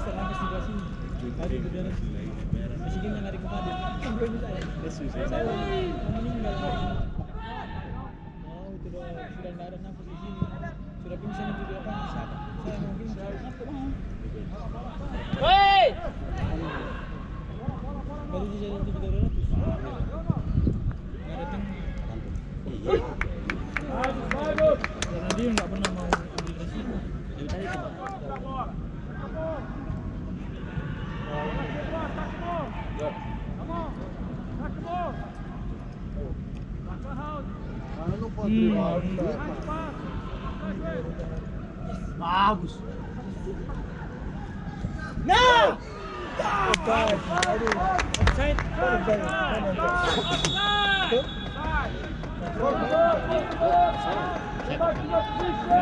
terangkas di kelas ini. Tadi berjalan masih dia lari ke Fadil. Sampai bisa ya. Saya meninggal. Oh itu sudah tidak ada nafas di sini. Sudah pingsan itu di lapangan. Saya mau pingsan. Woi! Baru di jalan 300. Nggak datang. Iya. Karena dia nggak pernah mau ambil resiko. Jadi tadi itu. Bagus. Nah! Offside.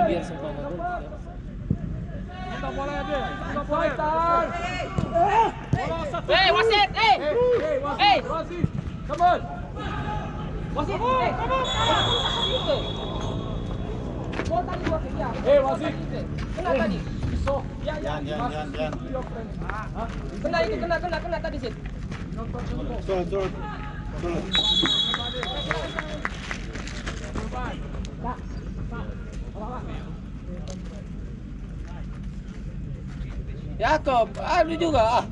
Biar sempat ngomong. Hey, wasit! Hey! Hey! Come on. Wasit! Hey! Gol tadi buat dia. Hey, wasit. Kena tadi. Jangan. Kena itu, kena tadi sih. Turun. Yakob, lu juga.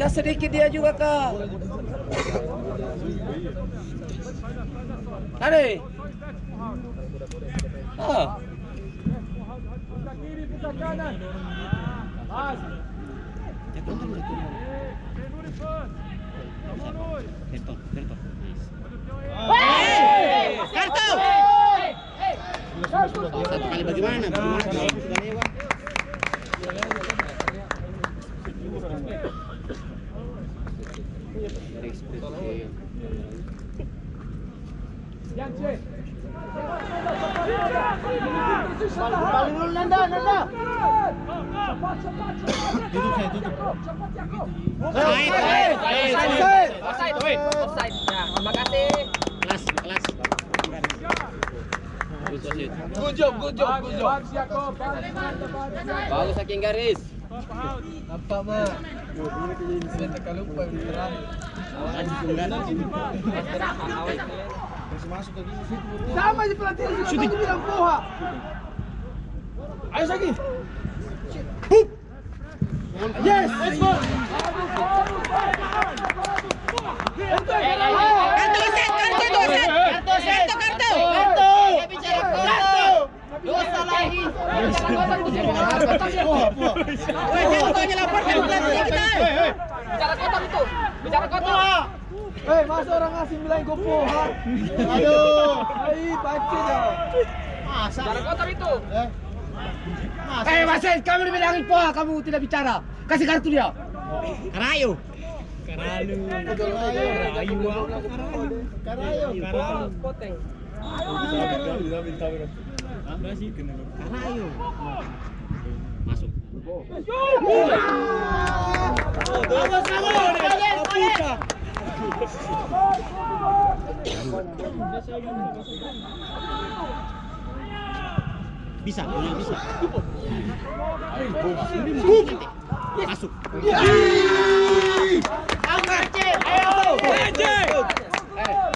Cas sedikit dia juga, Kak. Ade. Buka kanan. Pas. Kartu. Satu kali bagaimana? Balik dulu Nanda. Offside. Ya, terima kasih. Kelas. Good job. Bagus saking garis. Nampak mah. Saya tak lupa beneran. Masuk ke gini. Sama aja pelatih sudah bilang poha. Ayo lagi. Yes, let's go. Dosa lagi. Bicara kotor. Hei, masa orang ngasih bilang gue poha? Aduh. Hai, bacin ya. Bicara kotor itu. Wasit, kamu dibilangin poha, kamu tidak bicara. Kasih kartu dia. Karayu. Poteng. Karayu. Masuk. Bisa. Masuk.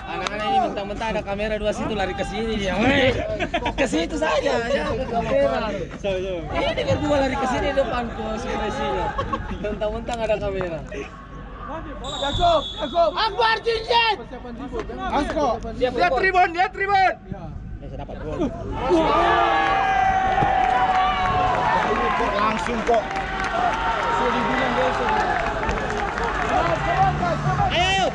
Anak-anak ini mentang-mentang ada kamera dua situ lari ke sini dia. Ke situ saja ya, ke kamera. Ini berdua lari ke sini depan ke sini. Mentang-mentang ada kamera. Jakob. Akbar Jinjet. Asko. Dia tribun. Ya, saya dapat gol. Langsung kok. Sudah dibilang biasa. Ayo.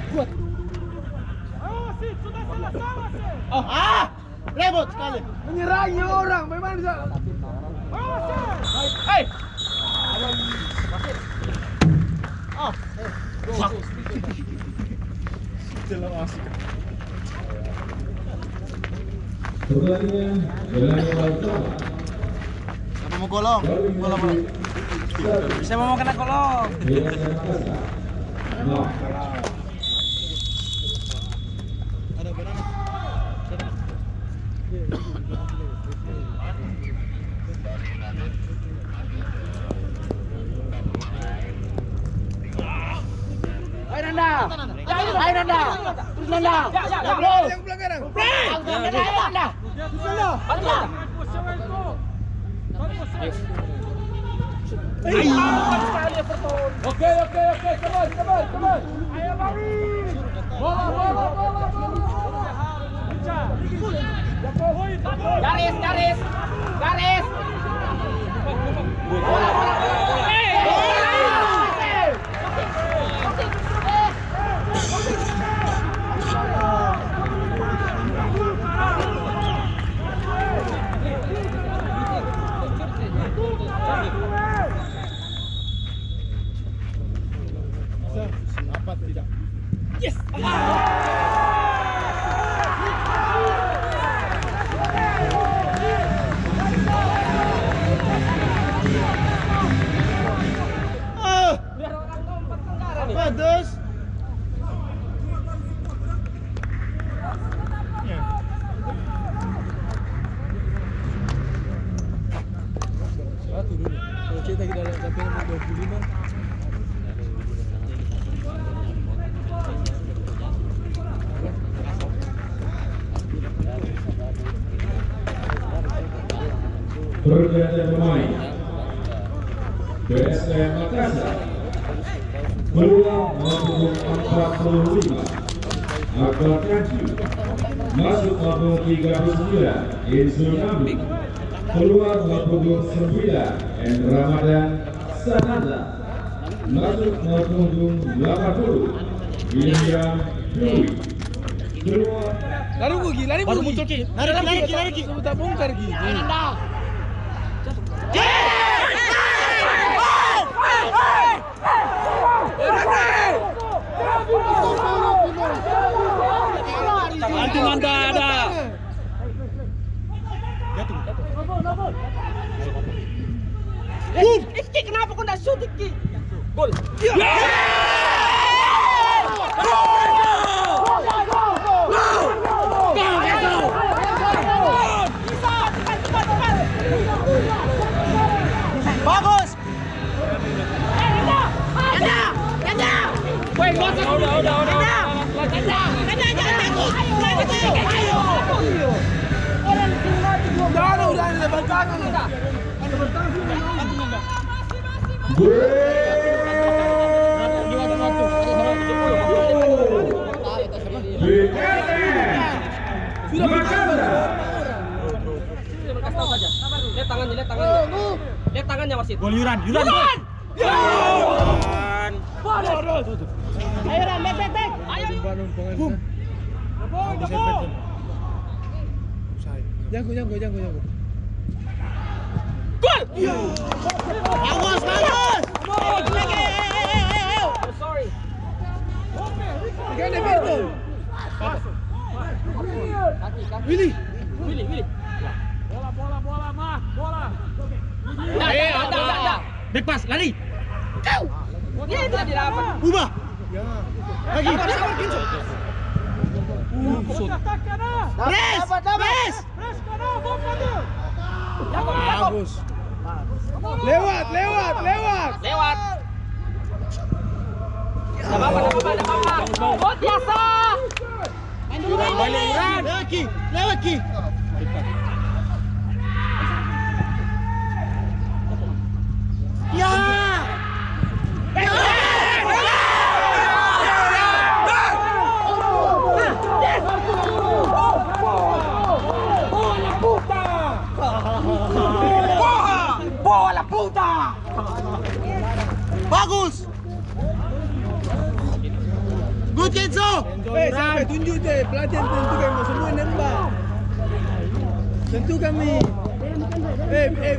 Kuat. Rebot sekali. Menyerangi orang, memang bisa. Hei. Jelas asik. Siapa mau golong? Saya mau kena kolong. Ada berapa? Anda. Terus Anda. Yang pelanggaran. Anda. Anda. Oke. Come on. Ayo lari. Bola. Garis. Apa tidak? Yes. Bagus. Satu dulu. Kalau kita dalam sampai nomor 25. Pergantian pemain PSM Makassar keluar nomor 45 Akbar Kanji, masuk nomor 39 Insul Nabi, keluar nomor 9 M. Ramadan Sananda, masuk nomor 80 William Dwi, keluar Lari Baru pergi. muncul Ki. Lari Ki. Sudah bongkar Ki. Antum Anda ada. Ki, kenapa kau tidak shoot Ki? Gol. Bagus. Woi, udah. Udah lebar tangan. Sudah Lihat tangannya wasit. Gol Yuran. Ayo Ran, back. Ayo. Jago. Gol! Bagus. Sorry. Gane Berto. Willy. Bola. Ada. Back pass, lari. Dia tidak didapat. Ubah. Lagi. Press. Bagus. Lewat. Ada apa? Oh, biasa. Main dulu. Lewat Ki. Ya. Bola puta. Bagus. Good Kenzo. Sampai tunjuk deh, pelatihan tentukan semua nembak. Tentu kami.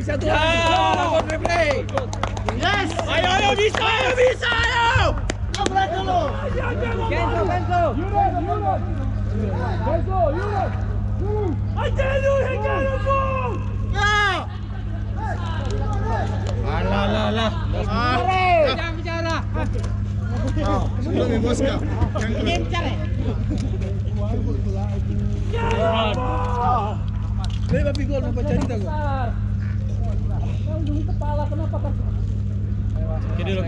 Satu lagi. Yes. Ayo bisa. Berat dulu. Kenzo. I tell you, he got a ball. Alah. Jangan bicara. Sebelum bos kau. Ini bicara. Lepas gol apa cerita gua? Kepala kenapa kan? Ke dulu.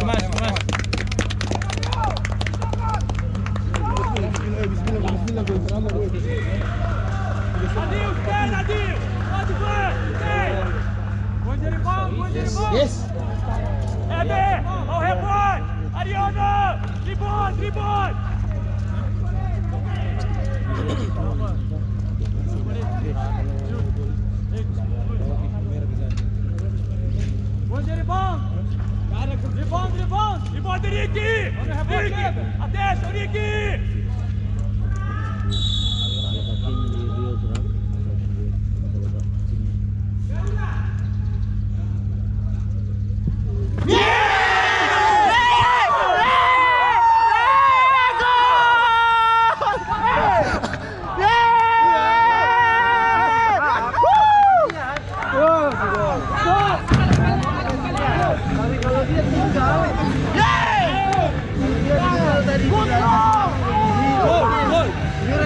Mas. Yes.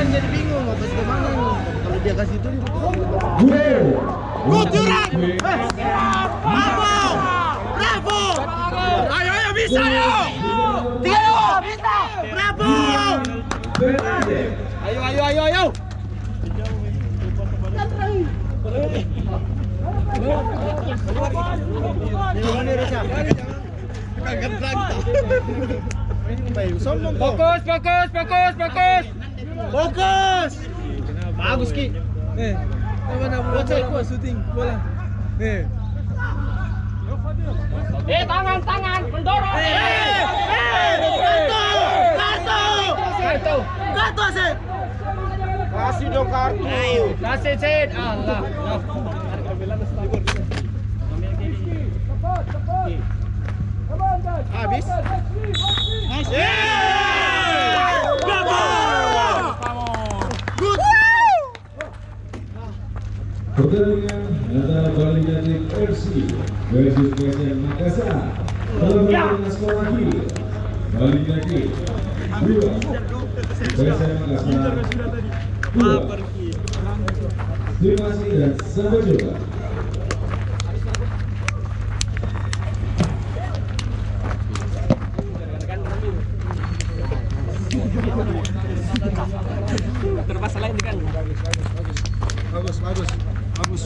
Jadi bingung mau kasih kemana nih. Kalau dia kasih itu Good Jurang! Bravo! Bravo! Ayo, ayo, bisa yo! Tiga yo! Bisa! Bravo! Ayo, ayo, ayo, ayo! Fokus, fokus, fokus, fokus. Fokus! Bagus Ki. Mana bola gua syuting bola. Tangan, tangan, mendorong. Kartu, Aset! Kasih dong kartu. Kasih Sid. Allah. Habis. Nice! Bravo! Good! Pertandingan antara Bali United FC versus PSM Makassar dalam pertandingan skor akhir Bali United 2, PSM Makassar 2. Terima kasih dan sampai jumpa. Terpaksa lain kan. Bagus, bagus. Bagus.